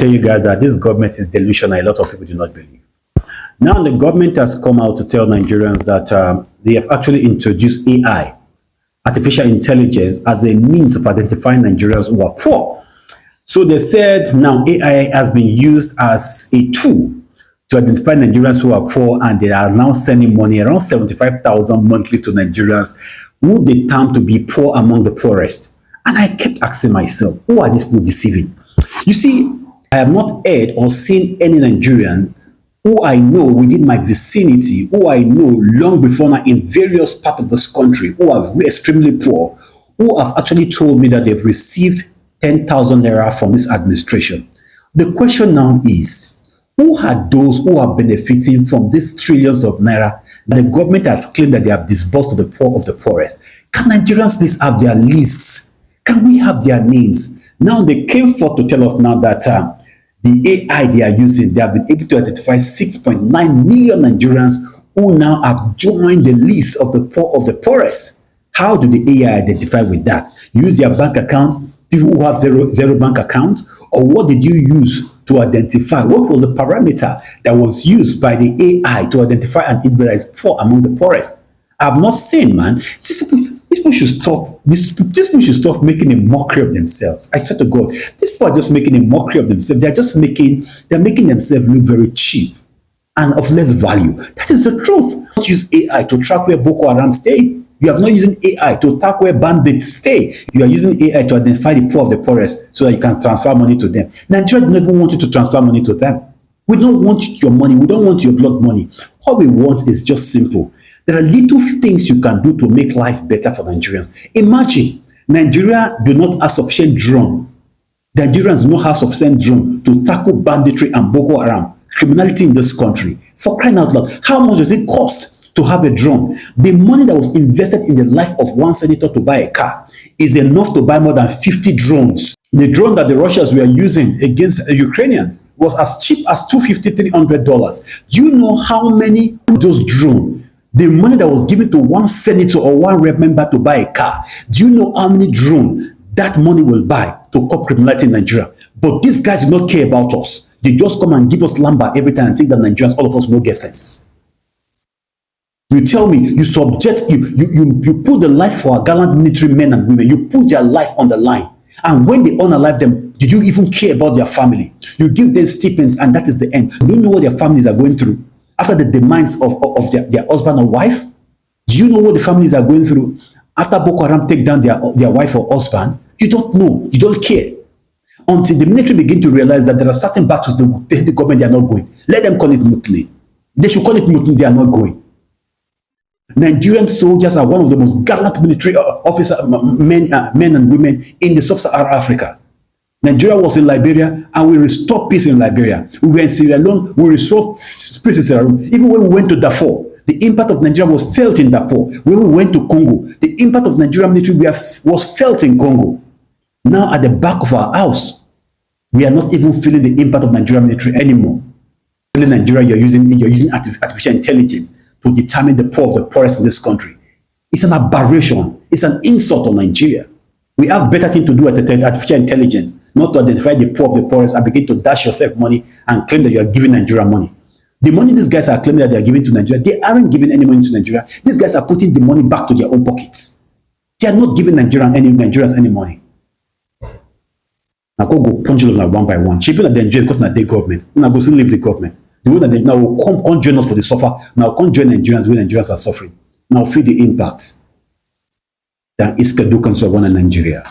tell you guys that this government is delusional. A lot of people do not believe. Now the government has come out to tell Nigerians that they have actually introduced AI, artificial intelligence, as a means of identifying Nigerians who are poor. So they said now AI has been used as a tool to identify Nigerians who are poor, and they are now sending money, around 75,000 monthly, to Nigerians who they term to be poor among the poorest. And I kept asking myself, who are these people deceiving? You see, I have not heard or seen any Nigerian who I know within my vicinity, who I know long before now in various parts of this country, who are extremely poor, who have actually told me that they've received 10,000 naira from this administration. The question now is, who are those who are benefiting from these trillions of naira that the government has claimed that they have disbursed to the poor of the poorest? Can Nigerians please have their lists? Can we have their names? Now they came forth to tell us now that the AI they are using, they have been able to identify 6.9 million Nigerians who now have joined the list of the poor of the poorest. How do the AI identify with that? Use their bank account, people who have zero bank account, or what did you use to identify? What was the parameter that was used by the AI to identify an individual that is poor among the poorest? I've not seen, man. These people should stop. These people should stop making a mockery of themselves. I swear to God, these people are just making a mockery of themselves. They're making themselves look very cheap and of less value. That is the truth. Don't use AI to track where Boko Haram stay. You are not using AI to track where bandits stay. You are using AI to identify the poor of the poorest so that you can transfer money to them. Nigeria doesn't even want you to transfer money to them. We don't want your money. We don't want your blood money. All we want is just simple. There are little things you can do to make life better for Nigerians. Imagine, Nigeria do not have sufficient drone. Nigerians do not have sufficient drone to tackle banditry and Boko Haram, criminality in this country. For crying out loud, how much does it cost to have a drone? The money that was invested in the life of one senator to buy a car is enough to buy more than 50 drones. The drone that the Russians were using against the Ukrainians was as cheap as $250, $300. Do you know how many of those drones, the money that was given to one senator or one rep member to buy a car, do you know how many drones that money will buy to curb criminality in Nigeria? But these guys do not care about us. They just come and give us lamba every time and think that Nigerians, all of us, no get sense. You tell me, you put the life for our gallant military men and women, you put their life on the line. And when they unalive them, did you even care about their family? You give them stipends and that is the end. Do you know what their families are going through after the demise of their husband or wife? Do you know what the families are going through after Boko Haram take down their wife or husband? You don't know. You don't care. Until the military begin to realize that there are certain battles the government they are not going. Let them call it mutiny. They should call it mutiny. They are not going. Nigerian soldiers are one of the most gallant military officers, men and women in the sub-Saharan Africa. Nigeria was in Liberia and we restored peace in Liberia. We were in Sierra Leone, we restored peace in Sierra Leone. Even when we went to Darfur, the impact of Nigeria was felt in Darfur. When we went to Congo, the impact of Nigerian military was felt in Congo. Now at the back of our house, we are not even feeling the impact of Nigerian military anymore. In Nigeria, you're using artificial intelligence to determine the poor of the poorest in this country. It's an aberration. It's an insult on Nigeria. We have better thing to do at artificial intelligence, not to identify the poor of the poorest and begin to dash yourself money and claim that you are giving Nigeria money. The money these guys are claiming that they are giving to Nigeria, they aren't giving any money to Nigeria. These guys are putting the money back to their own pockets. They are not giving Nigerians any money. Now go punch those one by one. People that they enjoy because now they government. Now go still leave the government. The way that they now come join us for the suffer. Now come join Nigerians when Nigerians are suffering. Now feel the impact. That is Kadukan Swaban in Nigeria.